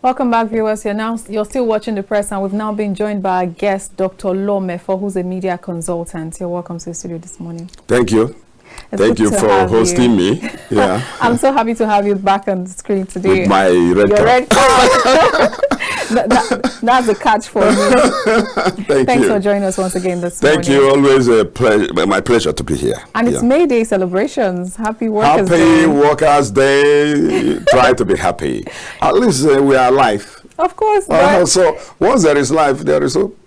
Welcome back, viewers. You're still watching The Press, and we've now been joined by our guest, Dr. Mefor, who's a media consultant. You're welcome to the studio this morning. Thank you. Thank you for hosting me. Yeah. I'm so happy to have you back on the screen today. With my red card. That's a catch for me. Thanks for joining us once again this morning. Thank you. Always a pleasure. My pleasure to be here. And it's May Day celebrations. Happy Workers' Day. Happy Workers' Day. Try to be happy. At least we are alive. Of course. So once there is life, there is hope.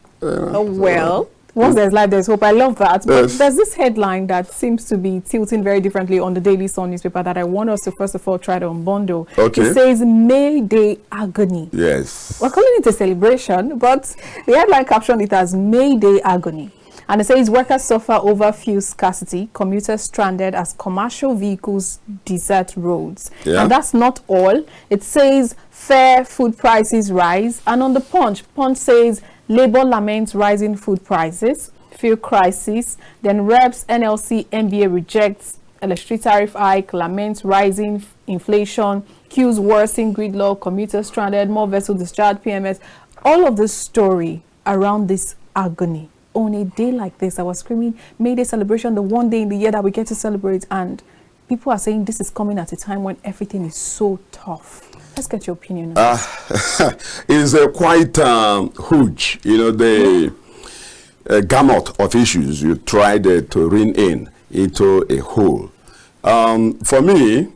Once there's life, there's hope. I love that. But Yes. there's this headline that seems to be tilting very differently on the Daily Sun newspaper that I want us to first of all try to unbundle. Okay. It says May Day Agony. Yes. We're calling it a celebration, but the headline captioned it as May Day Agony. And it says workers suffer over fuel scarcity, commuters stranded as commercial vehicles desert roads. Yeah. And that's not all. It says fair food prices rise. And on the Punch says Labour laments rising food prices, fuel crisis. Then Reps, NLC, NBA rejects electricity tariff hike, laments rising inflation, queues worsen, gridlock, commuters stranded, more vessel discharge, PMS. All of this story around this agony. On a day like this, I was screaming, May Day celebration, the one day in the year that we get to celebrate. And people are saying this is coming at a time when everything is so tough. Let's get your opinion on this. It's quite huge. You know, the gamut of issues you tried to rein into a whole. For me,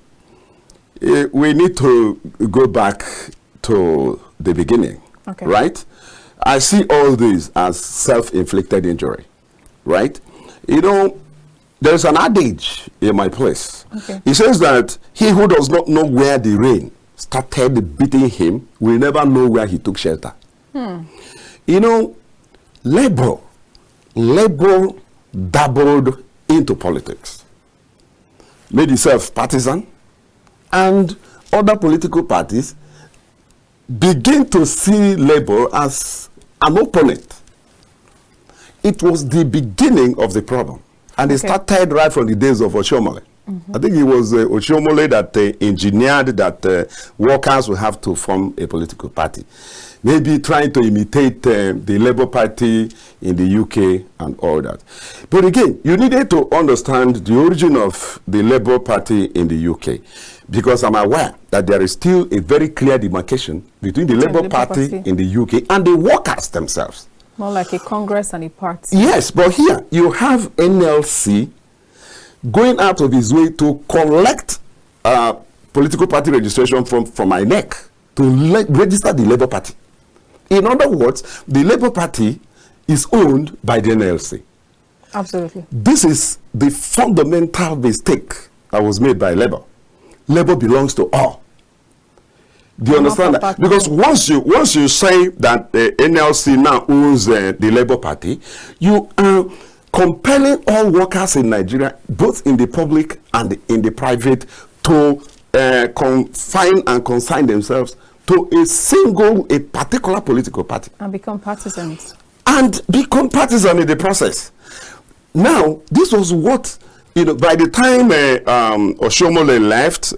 we need to go back to the beginning, right? I see all this as self-inflicted injury, right? You know, there's an adage in my place. It says that he who does not know where the rain started beating him will never know where he took shelter. You know, labor dabbled into politics, made itself partisan, and other political parties begin to see labor as an opponent. It was the beginning of the problem, and it started right from the days of Olamide. I think it was Olamide that engineered that workers will have to form a political party. Maybe trying to imitate the Labour Party in the UK and all that. But again, you needed to understand the origin of the Labour Party in the UK, because I'm aware that there is still a very clear demarcation between the Labour Party in the UK and the workers themselves. More like a Congress and a party. Yes, but here you have NLC going out of his way to collect political party registration from my neck to register the Labour Party. In other words, the Labour Party is owned by the NLC. Absolutely. This is the fundamental mistake that was made by Labour. Labour belongs to all. Do you understand that? Because once you say that the NLC now owns the Labour Party, you are compelling all workers in Nigeria, both in the public and in the private, to confine and consign themselves to a particular political party. And become partisans. And become partisan in the process. Now, this was what, you know, by the time Olamide left,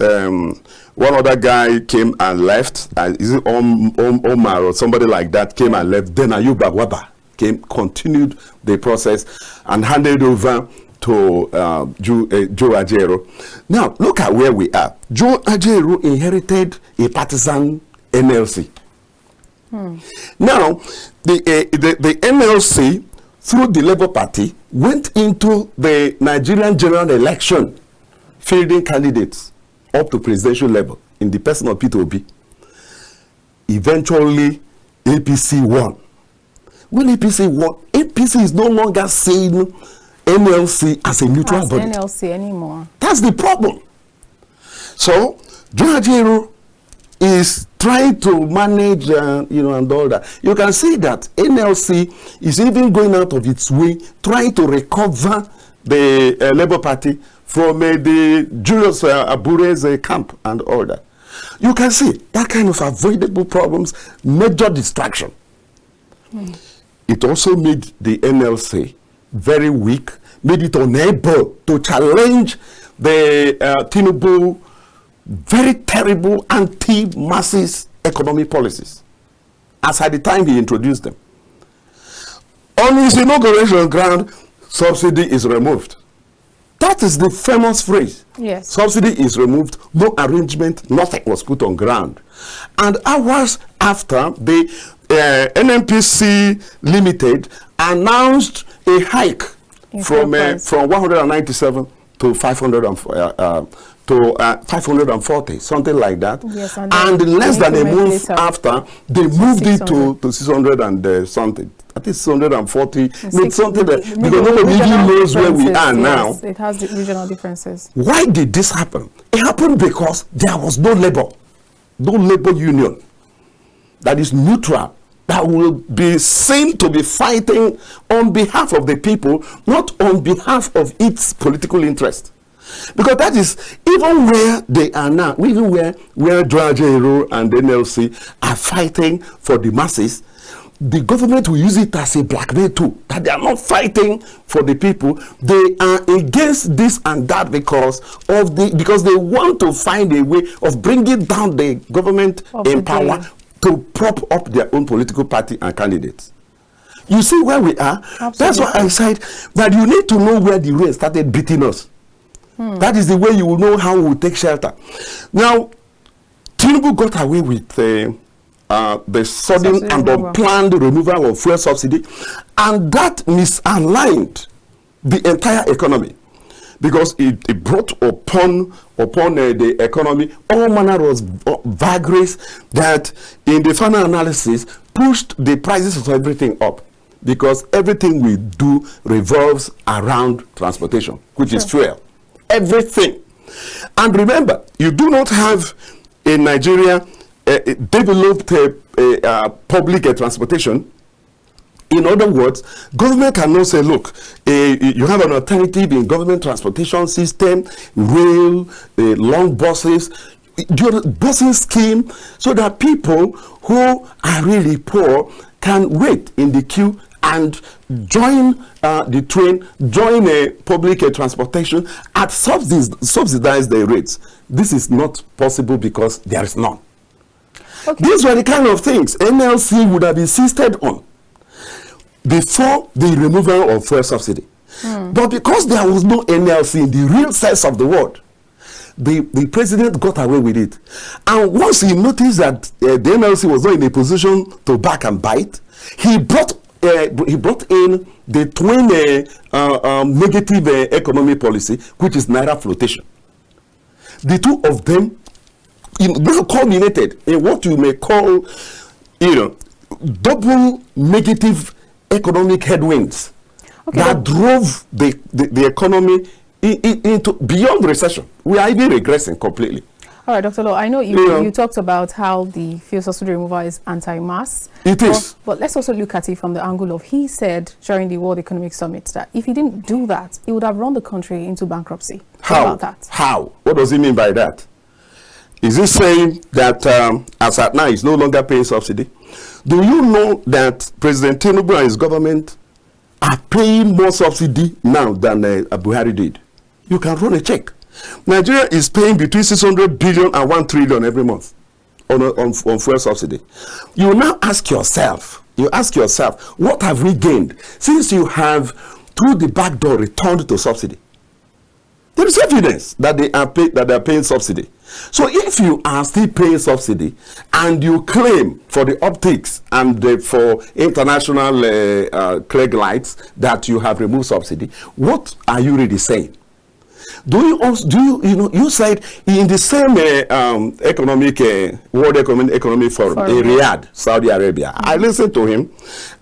one other guy came and left, is it Omar or somebody like that came and left, then Ayuba Waba continued the process and handed over to Joe Ajaero. Now, look at where we are. Joe Ajaero inherited a partisan NLC. Now, the NLC, through the Labour Party, went into the Nigerian general election, fielding candidates up to presidential level in the person of Peter Obi. Eventually, APC won. When APC won, APC is no longer seeing NLC as a neutral body. NLC anymore. That's the problem. So, Joe Ajaero is trying to manage, and all that. You can see that NLC is even going out of its way, trying to recover the Labour Party from the Julius Abure's camp and all that. You can see that kind of avoidable problems, major distraction. It also made the NLC very weak, made it unable to challenge the Tinubu very terrible anti-masses economic policies, as at the time he introduced them. On his inauguration ground, subsidy is removed. That is the famous phrase. Yes. Subsidy is removed, no arrangement, nothing was put on ground. And hours after, the NNPC Limited announced a hike from 197 to 540, something like that. Yes, and less than a month after, they moved it to 600 and something. I think 640. Something that, because nobody even knows where we are now. It has the regional differences. Why did this happen? It happened because there was no labor union that is neutral, that will be seen to be fighting on behalf of the people, not on behalf of its political interest. Because that is even where they are now, even where Joajero and NLC are fighting for the masses, the government will use it as a blackmail tool, that they are not fighting for the people. They are against this and that because they want to find a way of bringing down the government in power to prop up their own political party and candidates. You see where we are? Absolutely. That's why I said that you need to know where the rain started beating us. That is the way you will know how we will take shelter. Now, Tinubu got away with the sudden and unplanned removal of fuel subsidy, and that misaligned the entire economy, because it brought upon the economy all manner of vagaries that, in the final analysis, pushed the prices of everything up, because everything we do revolves around transportation, which is fuel. Everything. And remember, you do not have in Nigeria developed public transportation. In other words, government cannot say, look, you have an alternative in government transportation system, rail, long buses, your busing scheme, so that people who are really poor can wait in the queue and join the train, join a public transportation at subsidized rates. This is not possible because there is none. Okay. These were the kind of things NLC would have insisted on before the removal of fuel subsidy. But because there was no NLC in the real sense of the word, the president got away with it. And once he noticed that the NLC was not in a position to back and bite, he brought in the twin negative economic policy, which is Naira flotation. The two of them culminated in what you may call, double negative economic headwinds that drove the economy into beyond recession. We are even regressing completely. All right, Dr. Law, I know you talked about how the fuel subsidy removal is anti-mass. It is. But let's also look at it from the angle of, he said during the World Economic Summit that if he didn't do that, he would have run the country into bankruptcy. How? About that? How? What does he mean by that? Is he saying that as at now he's no longer paying subsidy? Do you know that President Tinubu and his government are paying more subsidy now than Buhari did? You can run a check. Nigeria is paying between 600 billion and 1 trillion every month on fuel subsidy. You now ask yourself, what have we gained since you have, through the back door, returned to subsidy? There is evidence that they are paying subsidy. So if you are still paying subsidy and you claim for the optics and for international Craig lights that you have removed subsidy, what are you really saying? You said in the same World Economic Forum in Riyadh, Saudi Arabia. I listened to him,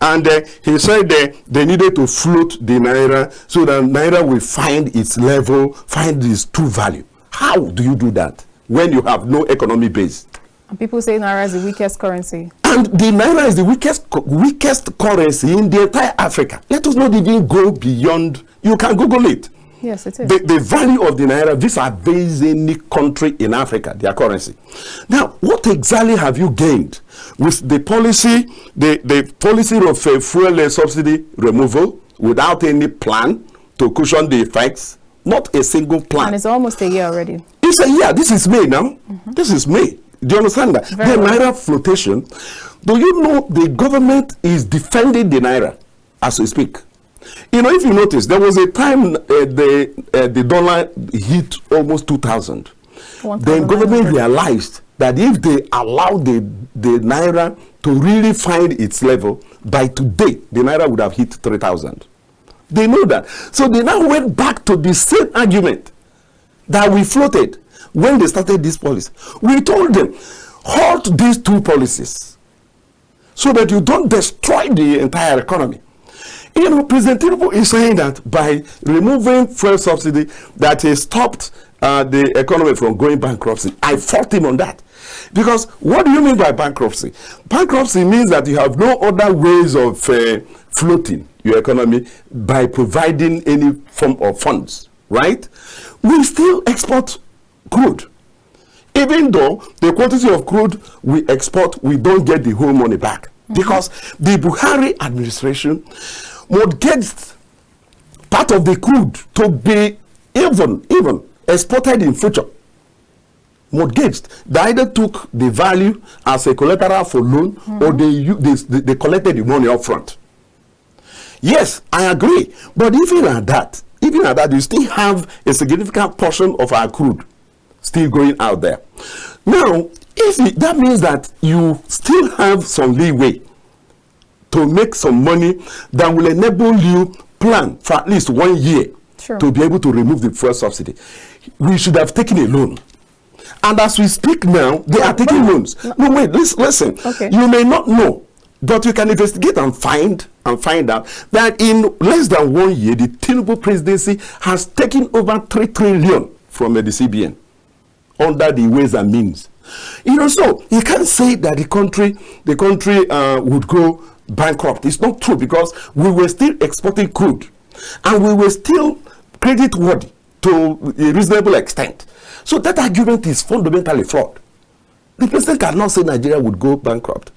and he said they needed to float the Naira so that Naira will find its level, find its true value. How do you do that when you have no economic base? And people say Naira is the weakest currency. And the Naira is the weakest currency in the entire Africa. Let us not even go beyond. You can Google it. Yes, it is. The value of the Naira vis-a-vis any country in Africa, their currency. Now, what exactly have you gained with the policy, the policy of fuel subsidy removal without any plan to cushion the effects? Not a single plan. And it's almost a year already. It's a year. This is May now. This is May. Do you understand that? Very The well. naira flotation. Do you know the government is defending the naira as we speak? You know, if you notice, there was a time the dollar hit almost 2,000. Then government realized that if they allow the naira to really find its level, by today, the naira would have hit 3,000. They know that. So they now went back to the same argument that we floated when they started this policy. We told them, halt these two policies so that you don't destroy the entire economy. You know, President Tinubu is saying that by removing fuel subsidy, that he stopped the economy from going bankruptcy. I fought him on that. Because what do you mean by bankruptcy? Bankruptcy means that you have no other ways of floating your economy by providing any form of funds, right? We still export crude. Even though the quantity of crude we export, we don't get the whole money back. Because the Buhari administration would get part of the crude to be even exported in future. Mortgaged. They either took the value as a collateral for loan, or they collected the money up front. Yes, I agree. But even at that, you still have a significant portion of our crude still going out there. Now, that means that you still have some leeway to make some money that will enable you plan for at least 1 year to be able to remove the fuel subsidy. We should have taken a loan. And as we speak now, they are taking loans. No, wait, listen. Okay. You may not know, but you can investigate and find out that in less than 1 year, the Tinubu presidency has taken over 3 trillion from the CBN under the ways and means. You know, so you can't say that the country would go bankrupt. It's not true, because we were still exporting crude and we were still credit worthy to a reasonable extent. So that argument is fundamentally flawed. The president cannot say Nigeria would go bankrupt.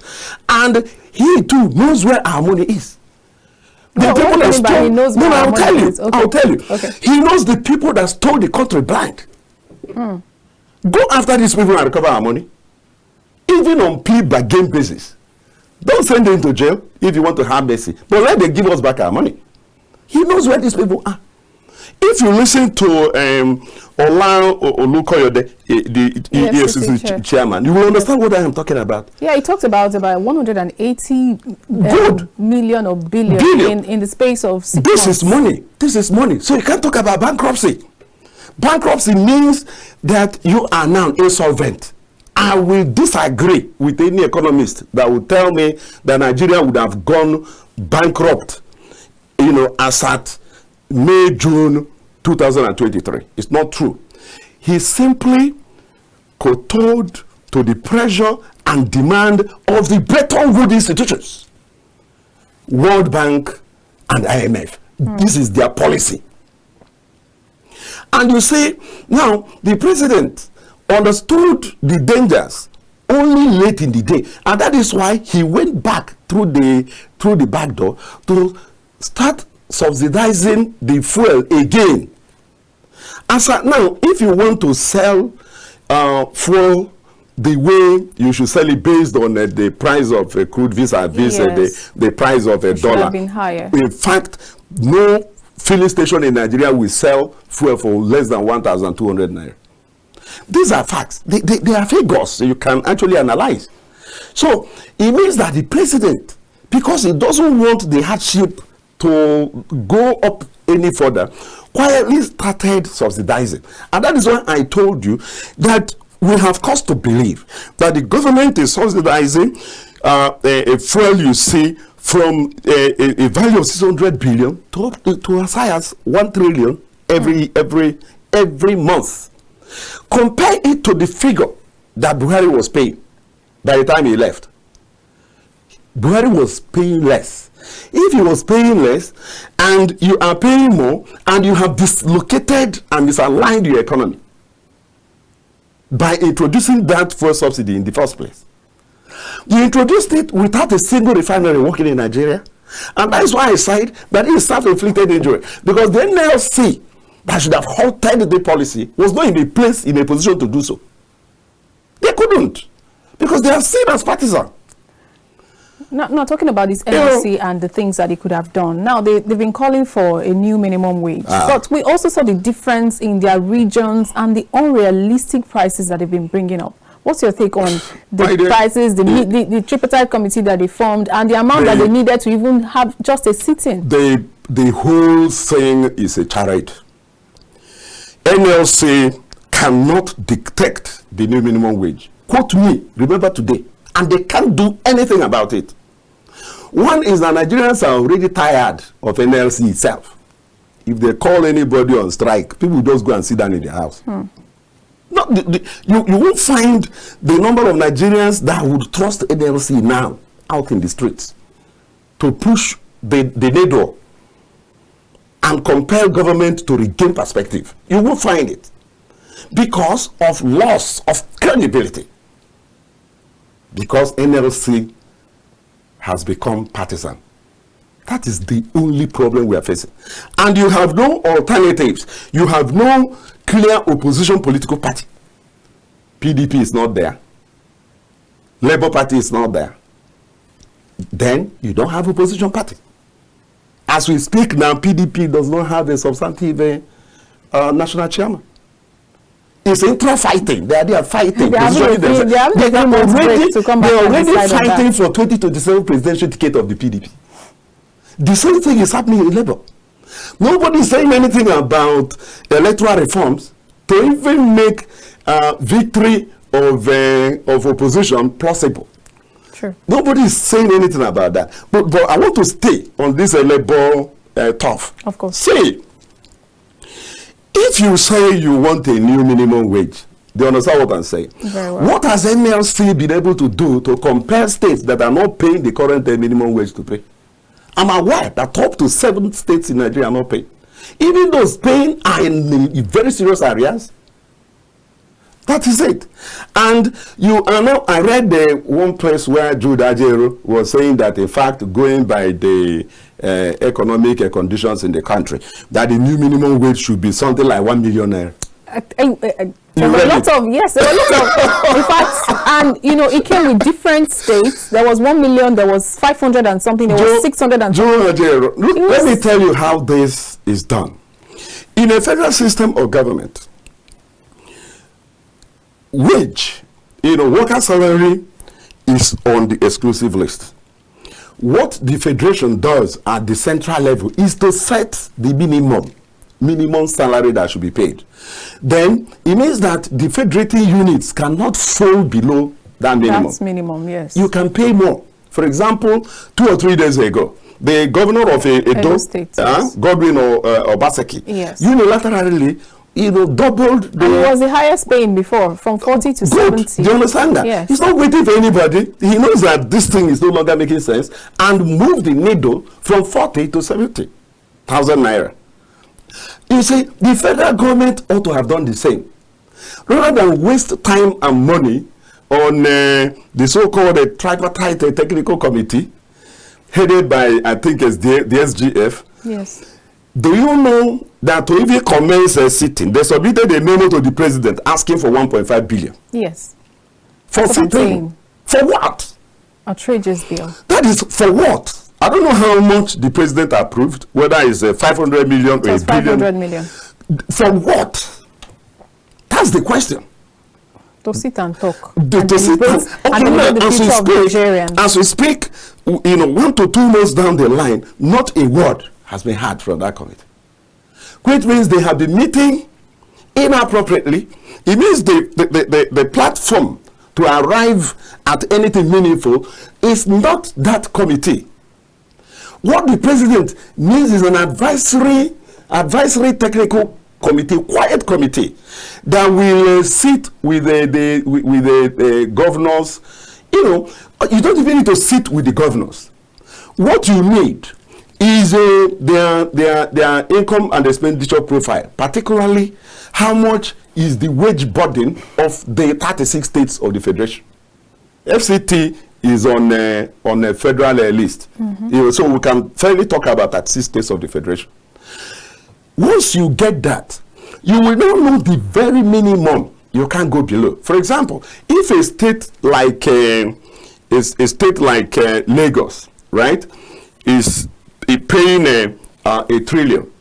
And he too knows where our money is. The people that stole, no, I'll tell you. Okay. I'll tell you. Okay. He knows the people that stole the country blind. Go after these people and recover our money. Even on plea bargain basis. Don't send them to jail if you want to have mercy. But let them give us back our money. He knows where these people are. If you listen to Ola Olukoyode, the EFCC chairman, you will understand what I am talking about. Yeah, he talked about 180 million or billion in the space of 6 months. This is money. So you can't talk about bankruptcy. Bankruptcy means that you are now insolvent. I will disagree with any economist that will tell me that Nigeria would have gone bankrupt, as at May, June 2023. It's not true. He simply kowtowed to the pressure and demand of the Bretton Woods institutions, World Bank and IMF. This is their policy. And you see, now the president understood the dangers only late in the day, and that is why he went back through the back door to start subsidizing the fuel again. As now, if you want to sell fuel the way you should sell it based on the price of crude vis-a-vis the price of a dollar, have been higher. In fact, no filling station in Nigeria will sell fuel for less than 1,200 naira. These are facts. They are figures so you can actually analyze. So it means that the president, because he doesn't want the hardship to go up any further, quietly started subsidizing. And that is why I told you that we have cause to believe that the government is subsidizing a fuel, you see, from a value of 600 billion to as high as 1 trillion every month. Compare it to the figure that Buhari was paying by the time he left. Buhari was paying less. If he was paying less and you are paying more, and you have dislocated and misaligned your economy by introducing that fuel subsidy in the first place. You introduced it without a single refinery working in Nigeria. And that's why I said that it is self-inflicted injury. Because the NLC that should have halted the policy was not in a position to do so. They couldn't. because they are seen as partisan. Not talking about this NLC and the things that they could have done. Now, they've been calling for a new minimum wage. But we also saw the difference in their regions and the unrealistic prices that they've been bringing up. What's your take on the prices, the tripartite committee that they formed, and the amount that they needed to even have just a sit-in? The whole thing is a charade. NLC cannot dictate the new minimum wage. Quote me, remember today. And they can't do anything about it. One is that Nigerians are already tired of NLC itself. If they call anybody on strike, people just go and sit down in their house. No, you won't find the number of Nigerians that would trust NLC now out in the streets to push the needle and compel government to regain perspective. You won't find it because of loss of credibility. Because NLC has become partisan. That is the only problem we are facing. And you have no alternatives. You have no clear opposition political party. PDP is not there. Labour Party is not there. Then you don't have opposition party. As we speak now, PDP does not have a substantive national chairman. It's intra-fighting. They are fighting. They are already fighting for 2027 presidential ticket of the PDP. The same thing is happening in Labour. Nobody is saying anything about electoral reforms to even make victory of opposition plausible. Sure. Nobody is saying anything about that. But I want to stay on this Labour turf. Of course. See, if you say you want a new minimum wage, do you understand what I'm saying? Very well. What has NLC been able to do to compel states that are not paying the current minimum wage to pay? I'm aware that up to 7 states in Nigeria are not paying. Even those paying are in very serious areas. That is it. And I read the one place where Jude Ajero was saying that, in fact, going by the economic conditions in the country, that the new minimum wage should be something like 1 million naira. There were a lot of, yes, there were a lot of, in fact, and it came with different states. There was 1 million, there was 500 and something, there was 600 and something. Let me tell you how this is done. In a federal system of government, wage, worker salary is on the exclusive list. What the federation does at the central level is to set the minimum salary that should be paid. Then it means that the federating units cannot fall below that minimum. That's minimum, yes. You can pay more. For example, 2 or 3 days ago, the governor of Edo State, yes. Godwin Obaseki, yes, unilaterally doubled the... And it was the highest paying before, from 40 to 70. Do you understand that? Yes. He's not waiting for anybody. He knows that this thing is no longer making sense, and moved the needle from 40 to 70,000 naira. You see, the federal government ought to have done the same. Rather than waste time and money on the so-called tripartite technical committee, headed by, I think, it's the SGF. Yes. Do you know that to even commence a sitting, they submitted a memo to the president asking for 1.5 billion? Yes. For sitting? For what? Outrageous bill. That is for what? I don't know how much the president approved, whether it's 500 million or a billion. 500 million. For what? That's the question. To sit and talk. To sit and as we speak, 1 to 2 months down the line, not a word has been heard from that committee. Which means they have been meeting inappropriately. It means the platform to arrive at anything meaningful is not that committee. What the president needs is an advisory technical committee, quiet committee, that will sit with the governors. You don't even need to sit with the governors. What you need is their income and expenditure profile, particularly how much is the wage burden of the 36 states of the federation. FCT is on a federal list. Mm-hmm. So we can fairly talk about 36 states of the federation. Once you get that, you will now know the very minimum you can't go below. For example, if a state like Lagos, right, is paying a trillion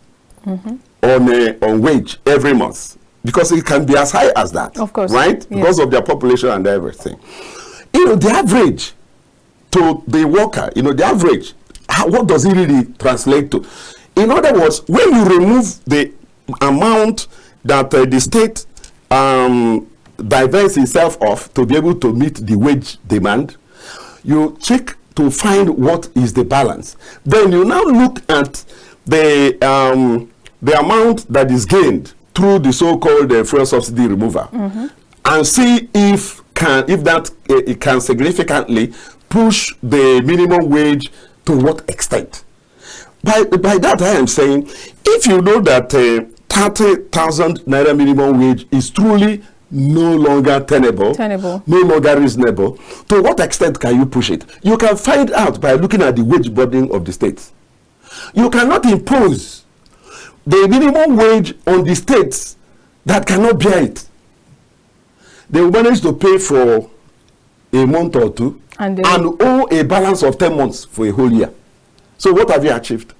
on wage every month, because it can be as high as that, of course, right? yes. Because of their population and everything. You know, the average to the worker, you know, the average, what does it really translate to? In other words, when you remove the amount that the state diverts itself off to be able to meet the wage demand, you check to find what is the balance. Then you now look at the amount that is gained through the so-called fuel subsidy removal, and see if it can significantly push the minimum wage to what extent. By that I am saying, if you know that 30,000 naira minimum wage is truly no longer tenable, no longer reasonable, to what extent can you push it? You can find out by looking at the wage burden of the states. You cannot impose the minimum wage on the states that cannot bear it. They will manage to pay for a month or two and owe a balance of 10 months for a whole year. So what have you achieved?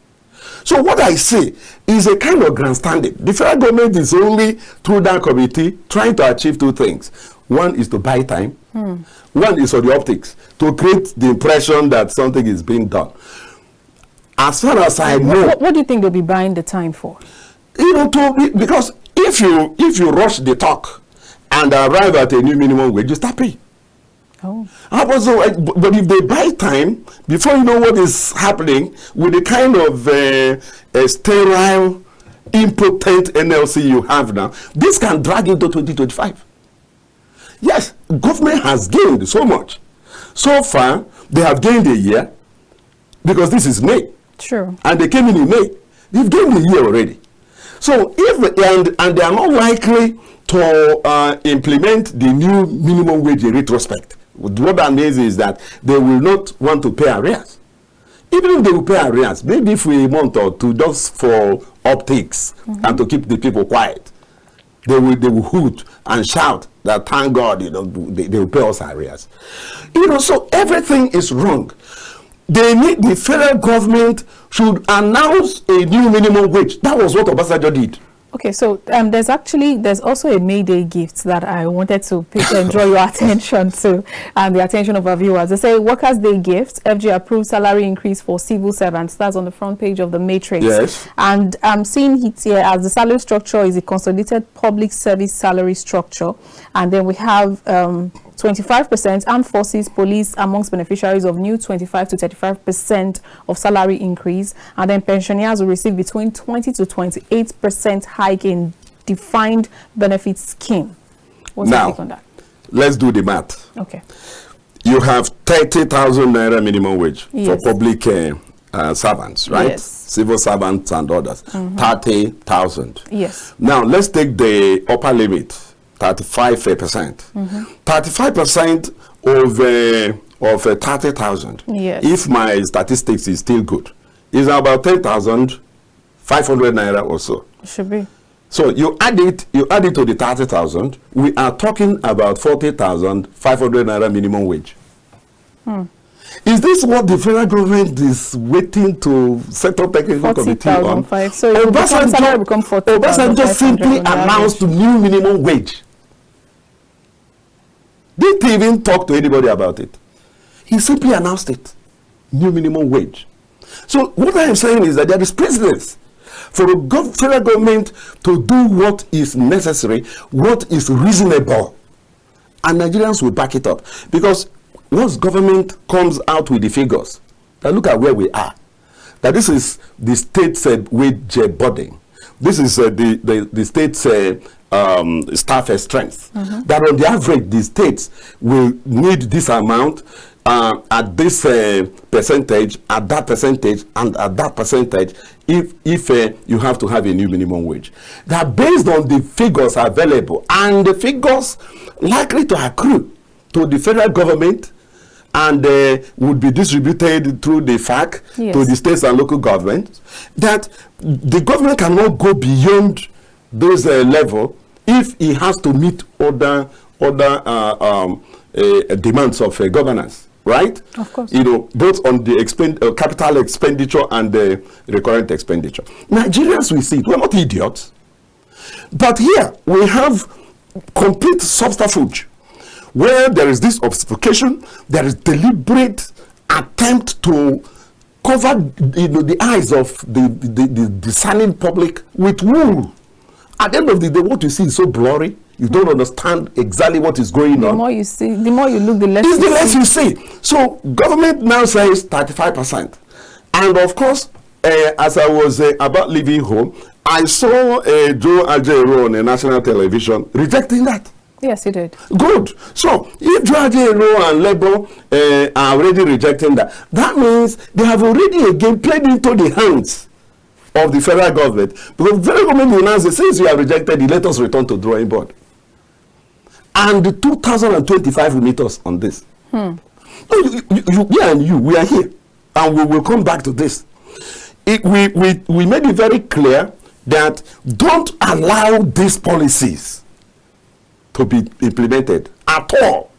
So what I say is a kind of grandstanding. The federal government is only through that committee trying to achieve two things. One is to buy time. One is for the optics, to create the impression that something is being done. As far as I know, what do you think they'll be buying the time for? You know, because if you rush the talk and arrive at a new minimum wage, you start paying. Oh. But if they buy time before you know what is happening with the kind of sterile, impotent NLC you have now, this can drag into 2025. Yes, government has gained so much. So far, they have gained a year because this is May. Sure. And they came in May. They've gained a year already. So and they are not likely to implement the new minimum wage in retrospect. What that means is that they will not want to pay arrears. Even if they will pay arrears, maybe for a month or two, just for optics and to keep the people quiet, they will hoot and shout that thank God, you know, they will pay us arrears. You know, so everything is wrong. The federal government should announce a new minimum wage. That was what Obasanjo did. Okay, so there's also a May Day gift that I wanted to draw your attention to and the attention of our viewers. They say Workers' Day gift, FG approved salary increase for civil servants. That's on the front page of the matrix. Yes. And I'm seeing it here as the salary structure is a consolidated public service salary structure. And then we have 25% armed forces, police amongst beneficiaries of new 25 to 35% of salary increase, and then pensioners will receive between 20 to 28% hike in defined benefit scheme. What's your take on that? Let's do the math. Okay. You have 30,000 naira minimum wage for public servants, right? Yes. Civil servants and others. 30,000. Yes. Now let's take the upper limit. 35%. 35% of 30,000. Yes. If my statistics is still good, is about 10,500 naira or so. Should be. So you add it to the 30,000. We are talking about 40,500 naira minimum wage. Is this what the federal government is waiting to set up technical committee on? So Obasanjo simply announced the new minimum wage. Didn't even talk to anybody about it. He simply announced it. New minimum wage. So what I am saying is that there is precedence for the federal government to do what is necessary, what is reasonable. And Nigerians will back it up. Because once government comes out with the figures, now look at where we are. That this is the state's wage burden. This is the state's staff strength. That on the average, the states will need this amount at this percentage, at that percentage, and at that percentage if you have to have a new minimum wage. That based on the figures available and the figures likely to accrue to the federal government and would be distributed through the FAC to the states and local governments, that the government cannot go beyond those level if he has to meet other demands of governance, right? Of course. You know, both on the capital expenditure and the recurrent expenditure. Nigerians, we see it. We're not idiots. But here, we have complete subterfuge, where there is this obfuscation, there is deliberate attempt to cover the eyes of the discerning public with wool. At the end of the day, what you see is so blurry. You don't understand exactly what is going on. The more you see, the more you look, the less the less you see. So government now says 35%. And of course, as I was about leaving home, I saw Joe Ajero on national television rejecting that. Yes, he did. Good. So if Joe Ajero and Labour are already rejecting that, that means they have already again played into the hands of the federal government. Because the federal government will now say, since you have rejected it, let us return to drawing board. And the 2025 will meet us on this. No, we are here. And we will come back to this. We made it very clear that don't allow these policies to be implemented at all.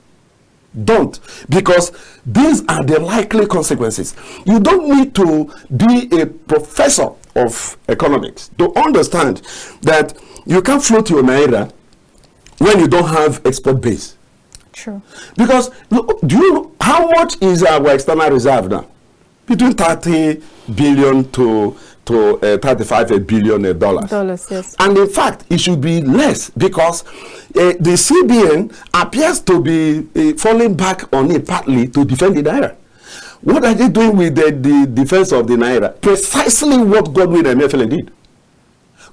Don't. Because these are the likely consequences. You don't need to be a professor of economics to understand that you can't float your naira when you don't have export base. True. Because do you know how much is our external reserve now? Between 30 billion to 35 billion dollars. Dollars, yes. And in fact, it should be less because the CBN appears to be falling back on it partly to defend the naira. What are they doing with the defense of the naira? Precisely what Godwin Emefiele did.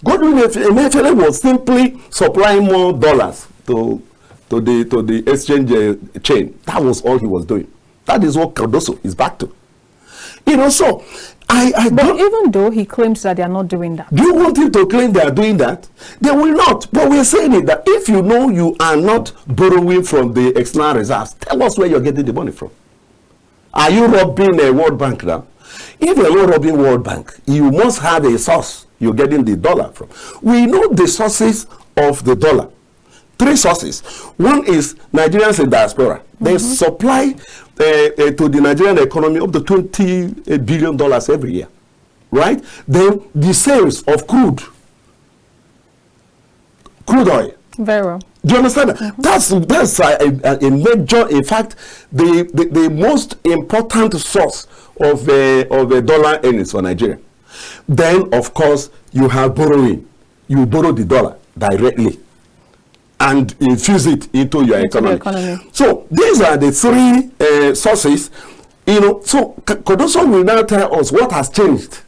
Godwin Emefiele was simply supplying more dollars to the exchange chain. That was all he was doing. That is what Cardoso is back to. You know, so but even though he claims that they are not doing that. Do you want him to claim they are doing that? They will not. But we're saying it that if you know you are not borrowing from the external reserves, tell us where you're getting the money from. Are you robbing a World Bank now? If you're not robbing World Bank, you must have a source you're getting the dollar from. We know the sources of the dollar. 3 sources. One is Nigerians in diaspora. They supply to the Nigerian economy up to $20 billion every year, right? Then the sales of crude oil. Very well. Do you understand that? That's a major, in fact, the most important source of dollar earnings for Nigeria. Then, of course, you have borrowing. You borrow the dollar directly and infuse it into your economy. So these are the 3 sources. You know, so Cardoso will now tell us what has changed.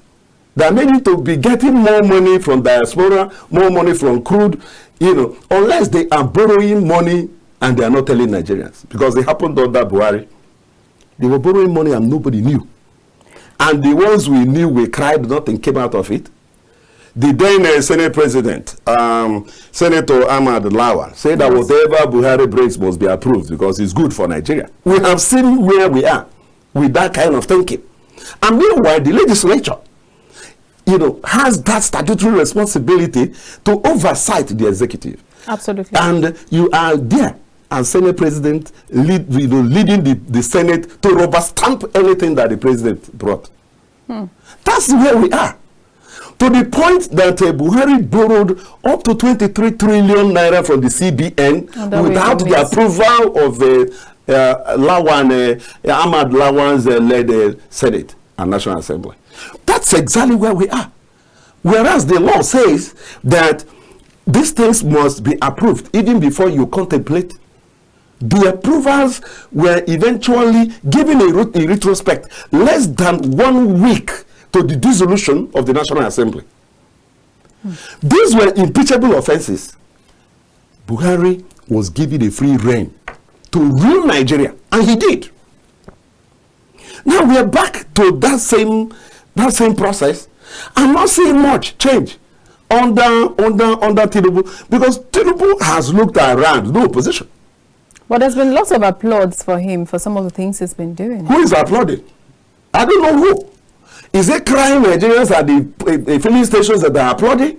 They are meant to be getting more money from diaspora, more money from crude, you know, unless they are borrowing money and they are not telling Nigerians. Because it happened under Buhari. They were borrowing money and nobody knew. And the ones we knew, we cried, nothing came out of it. The then Senate President, Senator Ahmad Lawan, said that whatever Buhari brings must be approved because it's good for Nigeria. We have seen where we are with that kind of thinking. And meanwhile, the legislature, you know, has that statutory responsibility to oversight the executive. Absolutely. And you are there as Senate President leading the Senate to rubber stamp anything that the President brought. That's where we are. To the point that Buhari borrowed up to 23 trillion naira from the CBN without the approval of Ahmad Lawan's led Senate and National Assembly. That's exactly where we are. Whereas the law says that these things must be approved even before you contemplate. The approvals were eventually given in retrospect less than 1 week to the dissolution of the National Assembly. These were impeachable offenses. Buhari was given a free rein to rule Nigeria, and he did. Now we are back to that same process. I'm not seeing much change under Tinubu, because Tinubu has looked around, no opposition. But there's been lots of applause for him for some of the things he's been doing. Who is applauding? I don't know who. Is it crying Nigerians at the filling stations that are applauding?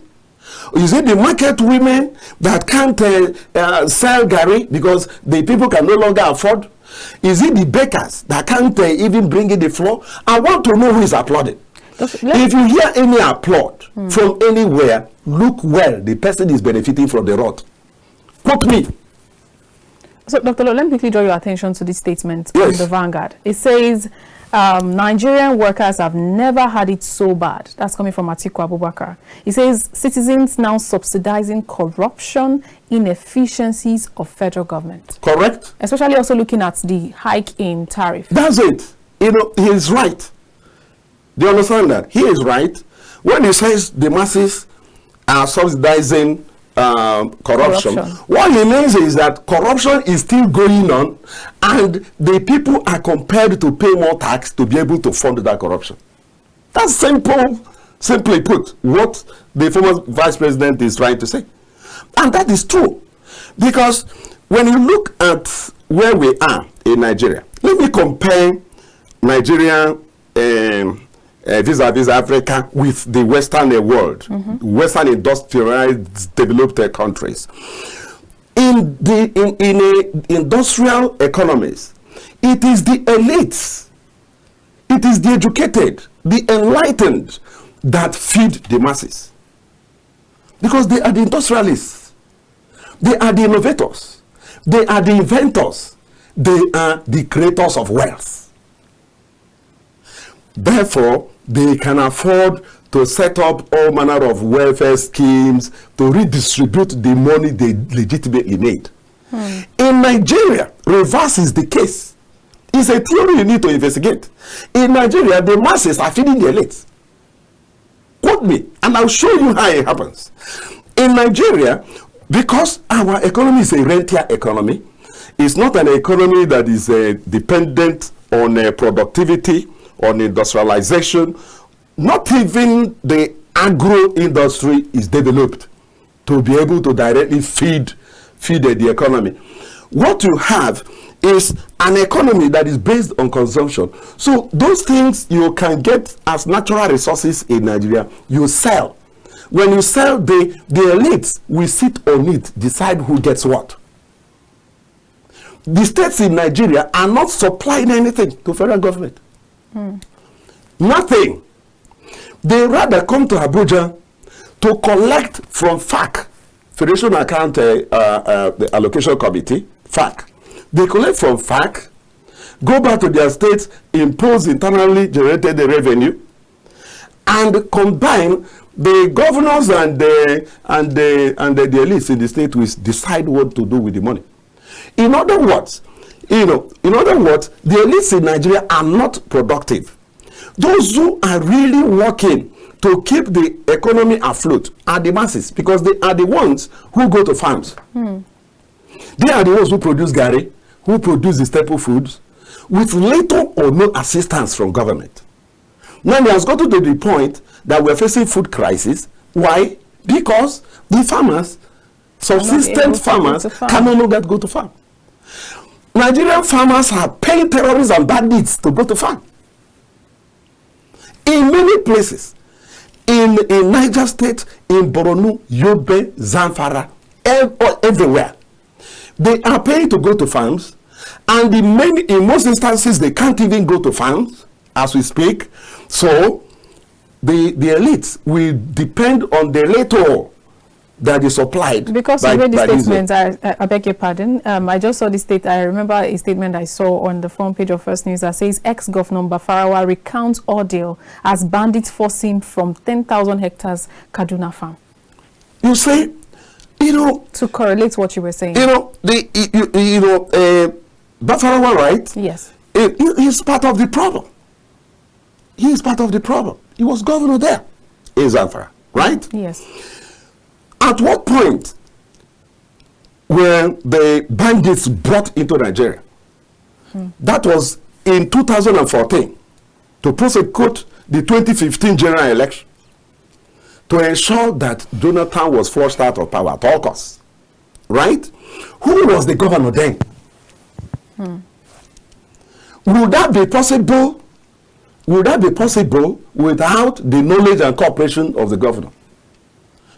Is it the market women that can't sell Gary because the people can no longer afford? Is it the bakers that can't even bring in the floor? I want to know who is applauding. If you hear any applaud from anywhere, look well, the person is benefiting from the rot. Quote me. So, Dr. Lo, let me quickly draw your attention to this statement Yes. in the Vanguard. It says, Nigerian workers have never had it so bad. That's coming from Atiku Abubakar. It says, citizens now subsidizing corruption, inefficiencies of federal government. Correct? Especially also looking at the hike in tariff. That's it. You know, he is right. Do you understand that? He is right. When he says the masses are subsidizing corruption, what he means is that corruption is still going on and the people are compelled to pay more tax to be able to fund that corruption. That's simply put, what the former vice president is trying to say. And that is true. Because when you look at where we are in Nigeria, let me compare Nigeria vis-a-vis Africa with the Western world, Western industrialized developed countries. In industrial economies, it is the elites, it is the educated, the enlightened that feed the masses. Because they are the industrialists, they are the innovators, they are the inventors, they are the creators of wealth. Therefore, they can afford to set up all manner of welfare schemes to redistribute the money they legitimately need. In Nigeria, reverse is the case. It's a theory you need to investigate. In Nigeria, the masses are feeding the elites. Quote me, and I'll show you how it happens. In Nigeria, because our economy is a rentier economy, it's not an economy that is dependent on productivity, on industrialization. Not even the agro industry is developed to be able to directly feed the economy. What you have is an economy that is based on consumption. So those things you can get as natural resources in Nigeria, you sell. When you sell, the elites will sit on it, decide who gets what. The states in Nigeria are not supplying anything to federal government. Nothing. They rather come to Abuja to collect from FAC, Federation Account the Allocation Committee, FAC. They collect from FAC, go back to their states, impose internally generated revenue, and combine the governors and the elites in the state will decide what to do with the money. In other words, the elites in Nigeria are not productive. Those who are really working to keep the economy afloat are the masses, because they are the ones who go to farms. They are the ones who produce Gary, who produce the staple foods, with little or no assistance from government. Now it has gotten to the point that we're facing food crisis. Why? Because the farmers, subsistent farmers, can no longer go to farm. Nigerian farmers are paying terrorists and bandits to go to farm. In many places, in Niger State, in Borno, Yobe, Zamfara, everywhere, they are paying to go to farms, and in most instances they can't even go to farms as we speak. So the elites will depend on the little that is supplied. Because you read the statement, I beg your pardon. I just saw the state. I remember a statement I saw on the front page of First News that says ex-governor Bafarawa recounts ordeal as bandits force him from 10,000 hectares Kaduna farm. You say, to correlate what you were saying. Bafarawa, right? Yes. He's part of the problem. He is part of the problem. He was governor there in Zamfara, right? Yes. At what point were the bandits brought into Nigeria? That was in 2014 to prosecute the 2015 general election, to ensure that Jonathan was forced out of power at all costs. Right? Who was the governor then? Would that be possible? Would that be possible without the knowledge and cooperation of the governor?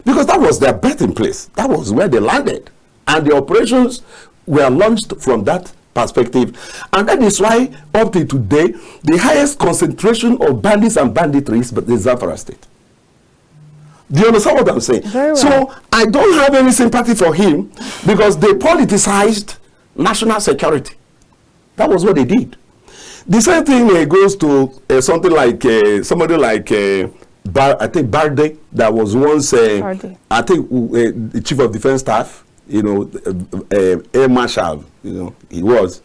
Because that was their birthing place. That was where they landed. And the operations were launched from that perspective. And that is why, up to today, the highest concentration of bandits and banditry is the Zamfara state. Do you understand what I'm saying? Very well. So I don't have any sympathy for him because they politicized national security. That was what they did. The same thing goes to something like somebody like I think Barde, that was once I think the chief of defense staff, you know, Air Marshal, you know, he was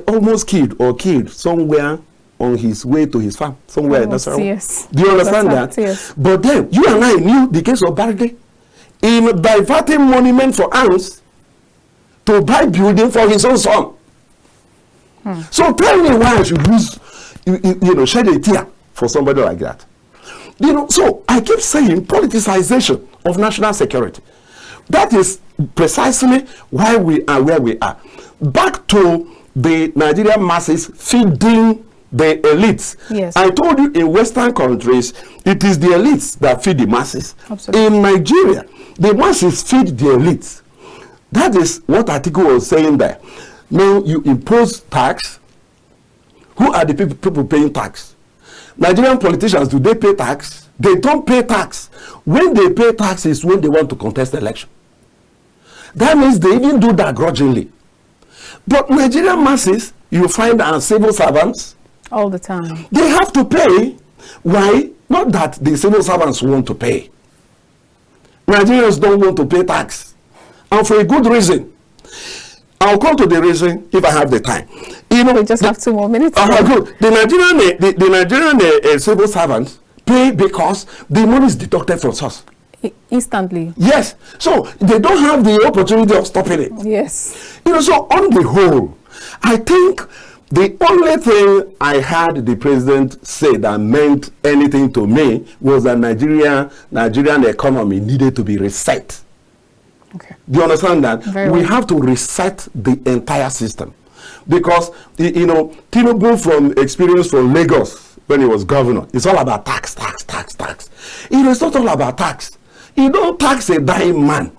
almost killed somewhere on his way to his farm somewhere. Yes. Do you understand that? Yes. But then you and I knew the case of Barde in diverting monument for arms to buy building for his own son. So tell me why I should lose, you know, shed a tear for somebody like that. You know, so I keep saying politicization of national security. That is precisely why we are where we are. Back to the Nigerian masses feeding the elites. Yes. I told you in Western countries, it is the elites that feed the masses. Absolutely. In Nigeria, the masses feed the elites. That is what article was saying there. Now you impose tax. Who are the people paying tax? Nigerian politicians, do they pay tax? They don't pay tax. When they pay tax is when they want to contest the election. That means they even do that grudgingly. But Nigerian masses, you find as civil servants, all the time. They have to pay. Why? Not that the civil servants want to pay. Nigerians don't want to pay tax. And for a good reason. I'll come to the reason if I have the time. You know, we just have 2 more minutes. Good. The Nigerian civil servants pay because the money is deducted from us. Instantly. Yes. So they don't have the opportunity of stopping it. Yes. You know, so on the whole, I think the only thing I heard the president say that meant anything to me was that Nigerian economy needed to be reset. Okay. Do you understand that? Very we well. have to reset the entire system. Because, you know, Tinubu from experience from Lagos when he was governor, it's all about tax. You know, it's not all about tax. You don't tax a dying man.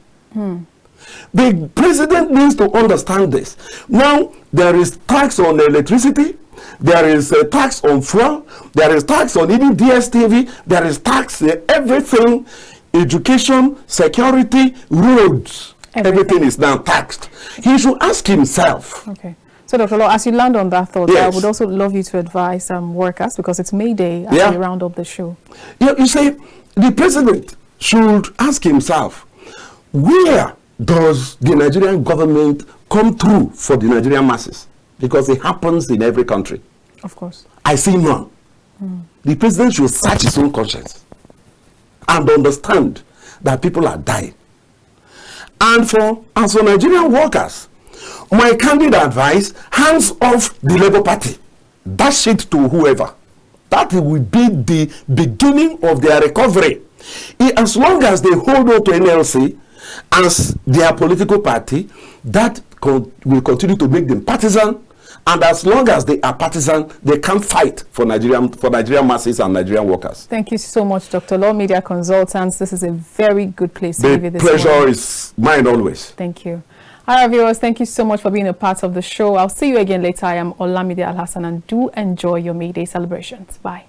The president needs to understand this. Now, there is tax on electricity, there is a tax on fuel, there is tax on even DSTV, there is tax on everything, education, security, roads. Everything is now taxed. He should ask himself. Okay. So, Dr. Law, as you land on that thought, yes. I would also love you to advise workers, because it's May Day as we round up the show. Yeah, you see, the president should ask himself, where does the Nigerian government come through for the Nigerian masses? Because it happens in every country. Of course. I see none. The president should search his own conscience and understand that people are dying. And as for Nigerian workers, my candid advice, hands off the Labour Party. Dash it to whoever. That will be the beginning of their recovery. As long as they hold on to NLC as their political party, that will continue to make them partisan. And as long as they are partisan, they can't fight for Nigerian masses and Nigerian workers. Thank you so much, Dr. Law, Media Consultants. This is a very good place to give you this. The pleasure is mine always. Thank you. All right, viewers, thank you so much for being a part of the show. I'll see you again later. I am Olamide Alhassan, and do enjoy your May Day celebrations. Bye.